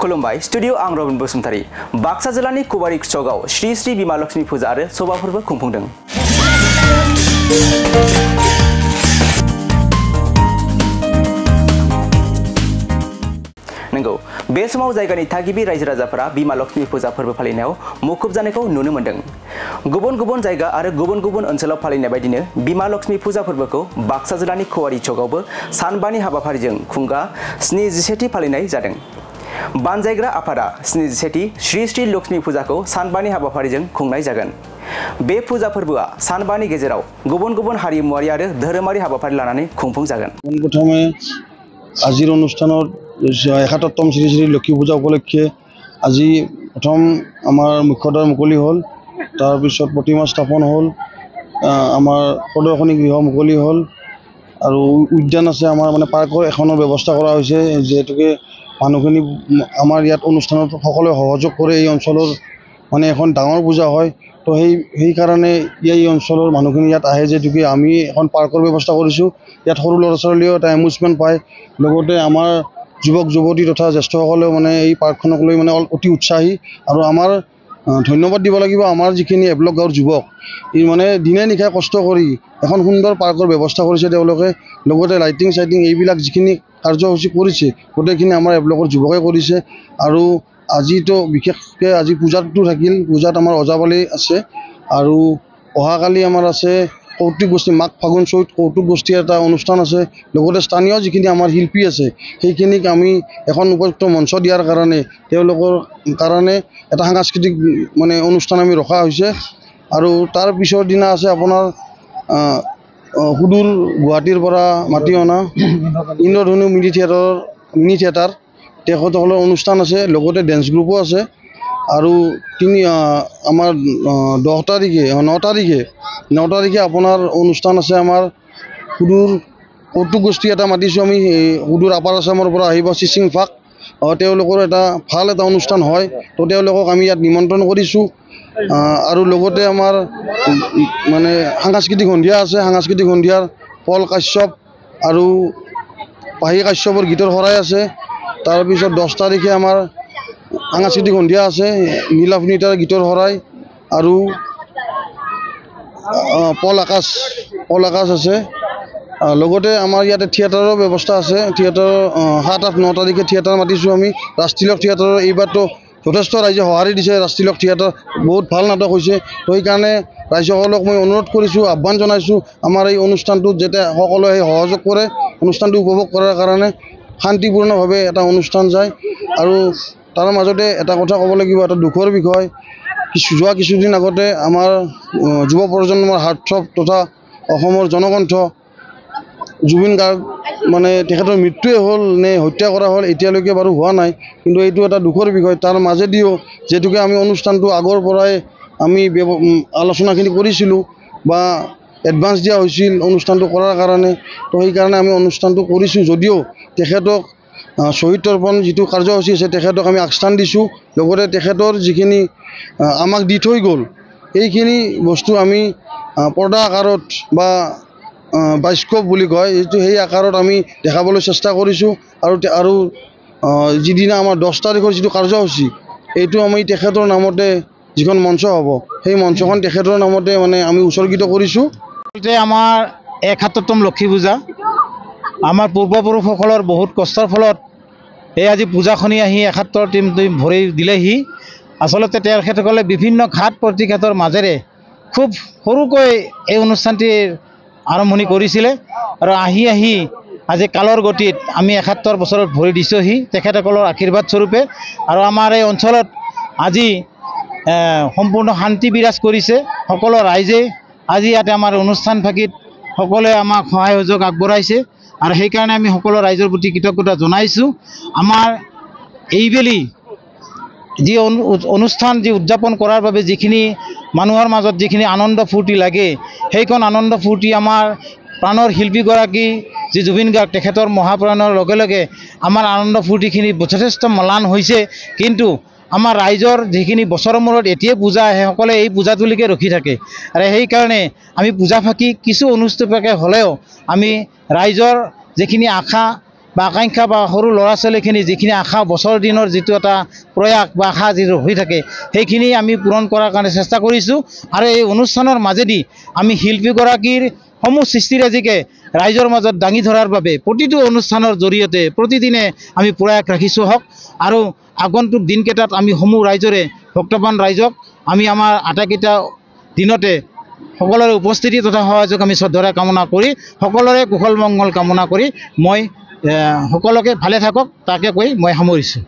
खुलुमबाय स्टुडिअ आं रबिन बसुमतारी बाक्सा जिल्लानि कुबारि चकआव श्री श्री बिमा लक्ष्मी फुजा आरो सभा फोरबो खुंफुंदों। नंगौ बे समाव जायगानि थागिबि रायजो राजाफोरा बिमा लक्ष्मी फुजा फोरबो फालिनायाव मुखुब जानायखौ नुनो मोन्दों। गुबुन गुबुन जायगा आरो गुबुन गुबुन ओनसोलाव फालिनाय बायदिनो बिमा लक्ष्मी फुजा फोरबोखौ बाक्सा जिल्लानि कुवारि चकआवबो सानबानि हाबाफारिजों खुंगा 71थि फालिनाय जादों। बानजायग्रा आफादा 71थि श्री श्री लक्ष्मी फुजाखौ सानबानि हाबाफारिजों खुंनाय जागोन। बे फुजा फोरबोआ सानबानि गेजेराव गुबुन गुबुन हारिमुआरि आरो धोरोमारि हाबाफारि लानानै खुंफुं जागोन। प्रथमे आजिर अनुष्ठानत 71तम श्री श्री लक्ष्मी पूजा उपलक्षे আজি प्रथम आमार मुख्यद्वार मुकली हल तार पिছত प्रतिमा स्थापन हल आमार प्रदर्शनी गृह मुकली हल और उद्यान आछे आमार माने पार्कर एखনৰ व्यवस्था কৰা হৈছে जेहेतुके मानुखिनि आमार यात अनुष्ठाনত সকলে সহযোগ কৰে। এই অঞ্চলৰ মানে এখন ডাঙৰ পূজা হয় তো সেই কাৰণে এই অঞ্চলৰ মানুহখিনি ইয়াত আহে যেহেতুকে আমি এখন পাৰ্কৰ ব্যৱস্থা কৰিছোঁ। ইয়াত সৰু ল'ৰা ছোৱালীও এটা এমুজমেণ্ট পায়, লগতে আমাৰ যুৱক যুৱতী তথা জ্যেষ্ঠসকলেও মানে এই পাৰ্কখনক লৈ মানে অতি উৎসাহী। আৰু আমাৰ ধন্যবাদ দিব লাগিব আমাৰ যিখিনি এব্লক গাঁৱৰ যুৱক ই মানে দিনে নিশাই কষ্ট কৰি এখন সুন্দৰ পাৰ্কৰ ব্যৱস্থা কৰিছে তেওঁলোকে, লগতে লাইটিং চাইটিং এইবিলাক যিখিনি কাৰ্যসূচী কৰিছে গোটেইখিনি আমাৰ এব্লকৰ যুৱকে কৰিছে। আৰু আজিতো বিশেষকৈ আজি পূজাটো থাকিল, পূজাত আমাৰ ওজাপালি আছে আৰু অহাকালি আমাৰ আছে কৌতুক গোষ্ঠী মাঘ ফাগুন চৈত কৌতুক গোষ্ঠীৰ এটা অনুষ্ঠান আছে। লগতে স্থানীয় যিখিনি আমাৰ শিল্পী আছে সেইখিনিক আমি এখন উপযুক্ত মঞ্চ দিয়াৰ কাৰণে তেওঁলোকৰ কাৰণে এটা সাংস্কৃতিক মানে অনুষ্ঠান আমি ৰখা হৈছে। আৰু তাৰ পিছৰ দিনা আছে আপোনাৰ সুদূৰ গুৱাহাটীৰ পৰা মাতি অনা ইন্দ্ৰধনু মিনি থিয়েটাৰ তেখেতসকলৰ অনুষ্ঠান আছে, লগতে ডেন্স গ্ৰুপো আছে। আৰু আমাৰ 9 তাৰিখে আপোনাৰ অনুষ্ঠান আছে আমাৰ সুদূৰ কৌতুক গোষ্ঠী এটা মাতিছোঁ আমি সুদূৰ আপাৰ আছামৰ পৰা আহিব চিচিং ফাক তেওঁলোকৰ এটা ভাল এটা অনুষ্ঠান হয় তো তেওঁলোকক আমি ইয়াত নিমন্ত্ৰণ কৰিছোঁ। আৰু লগতে আমাৰ মানে সাংস্কৃতিক সন্ধিয়া আছে, সাংস্কৃতিক সন্ধিয়াৰ পল কাশ্যপ আৰু পাহি কাশ্যপৰ গীতৰ শৰাই আছে। তাৰপিছত 10 তাৰিখে আমাৰ সাংস্কৃতিক সন্ধিয়া আছে নীলাভনীতাৰ গীতৰ শৰাই আৰু পল আকাশ আছে। লগতে আমাৰ ইয়াতে থিয়েটাৰৰ ব্যৱস্থা আছে। থিয়েটাৰ 7, 8, 9 তাৰিখে থিয়েটাৰ মাতিছোঁ আমি। ৰাষ্ট্ৰীয় থিয়েটাৰৰ এইবাৰতো যথেষ্ট ৰাইজে সঁহাৰি দিছে, ৰাষ্ট্ৰীয় থিয়েটাৰ বহুত ভাল নাটক হৈছে। তো সেইকাৰণে ৰাইজসকলক মই অনুৰোধ কৰিছোঁ, আহ্বান জনাইছোঁ আমাৰ এই অনুষ্ঠানটোত যাতে সকলোৱে সহযোগ কৰে, অনুষ্ঠানটো উপভোগ কৰাৰ কাৰণে শান্তিপূৰ্ণভাৱে এটা অনুষ্ঠান যায়। আৰু তাৰ মাজতে এটা কথা ক'ব লাগিব, এটা দুখৰ বিষয় যোৱা কিছুদিন আগতে আমাৰ যুৱ প্ৰজন্মৰ হাৰ্টথ্ৰব তথা অসমৰ জনকণ্ঠ জুবিন গাৰ্গ মানে তেখেতৰ মৃত্যুৱে হ'ল নে হত্যা কৰা হ'ল এতিয়ালৈকে বাৰু হোৱা নাই, কিন্তু এইটো এটা দুখৰ বিষয়। তাৰ মাজেদিও যেহেতুকে আমি অনুষ্ঠানটো আগৰ পৰাই আমি আলোচনাখিনি কৰিছিলোঁ বা এডভান্স দিয়া হৈছিল অনুষ্ঠানটো কৰাৰ কাৰণে, তো সেইকাৰণে আমি অনুষ্ঠানটো কৰিছোঁ। যদিও তেখেতক শ্বহীদ তৰ্পণ যিটো কাৰ্যসূচী আছে তেখেতক আমি আগস্থান দিছোঁ, লগতে তেখেতৰ যিখিনি আমাক দি থৈ গ'ল এইখিনি বস্তু আমি পৰ্দা আকাৰত বা বাস্কপ বুলি কয় এইটো সেই আকাৰত আমি দেখাবলৈ চেষ্টা কৰিছোঁ। আৰু যিদিনা আমাৰ 10 তাৰিখৰ যিটো কাৰ্যসূচী এইটো আমি তেখেতৰ নামতে যিখন মঞ্চ হ'ব সেই মঞ্চখন তেখেতৰ নামতে মানে আমি উৎসৰ্গিত কৰিছোঁ। আমাৰ 71তম লক্ষ্মী পূজা আমাৰ পূৰ্বপুৰুষসকলৰ বহুত কষ্টৰ ফলত এই আজি পূজাখনি আহি 71 টিমটো ভৰি দিলেহি। আচলতে তেখেতসকলে বিভিন্ন ঘাত প্ৰতিঘাতৰ মাজেৰে খুব সৰুকৈ এই অনুষ্ঠানটিৰ আৰম্ভণি কৰিছিলে আৰু আহি আজি কালৰ গতিত আমি 71 বছৰত ভৰি দিছোঁহি তেখেতসকলৰ আশীৰ্বাদ স্বৰূপে। আৰু আমাৰ এই অঞ্চলত আজি সম্পূৰ্ণ শান্তি বিৰাজ কৰিছে। সকলো ৰাইজে আজি ইয়াতে আমাৰ অনুষ্ঠান ভাগিত সকলোৱে আমাক সহায় সহযোগ আগবঢ়াইছে আৰু সেইকাৰণে আমি সকলো ৰাইজৰ প্ৰতি কৃতজ্ঞতা জনাইছোঁ। আমাৰ এইবেলি যি অনুষ্ঠান যি উদযাপন কৰাৰ বাবে যিখিনি মানুহৰ মাজত যিখিনি আনন্দ ফূৰ্তি লাগে সেইখন আনন্দ ফূৰ্তি আমাৰ প্ৰাণৰ শিল্পীগৰাকী যি জুবিন গাৰ্গ তেখেতৰ মহাপ্ৰাণৰ লগে লগে আমাৰ আনন্দ ফূৰ্তিখিনি যথেষ্ট ম্লান হৈছে। কিন্তু আমাৰ ৰাইজৰ যিখিনি বছৰৰ মূৰত এতিয়াই পূজা আহে সকলে এই পূজাটোলৈকে ৰখি থাকে আৰু সেইকাৰণে আমি পূজা ফাঁকি কিছু অনুষ্ঠিতভাৱে হ'লেও আমি ৰাইজৰ যিখিনি আশা বা আকাংক্ষা বা সৰু ল'ৰা ছোৱালীখিনি যিখিনি আশা বছৰ দিনৰ যিটো এটা প্ৰয়াস বা আশা যিটো হৈ থাকে সেইখিনি আমি পূৰণ কৰাৰ কাৰণে চেষ্টা কৰিছোঁ। আৰু এই অনুষ্ঠানৰ মাজেদি আমি শিল্পীগৰাকীৰ সমূহ সৃষ্টিৰাজিকে ৰাইজৰ মাজত দাঙি ধৰাৰ বাবে প্ৰতিটো অনুষ্ঠানৰ জৰিয়তে প্ৰতিদিনে আমি প্ৰয়াস ৰাখিছোঁ হওক। আৰু আগন্তুক দিনকেইটাত আমি সমূহ ৰাইজৰে ভক্তবান ৰাইজক আমি আমাৰ আটাইকেইটা দিনতে সকলোৰে উপস্থিতি তথা সহযোগ আমি শ্ৰদ্ধাৰে কামনা কৰি সকলোৰে কুশল মংগল কামনা কৰি মই সকলোকে ভালে থাকক তাকে কৈ মই সামৰিছোঁ।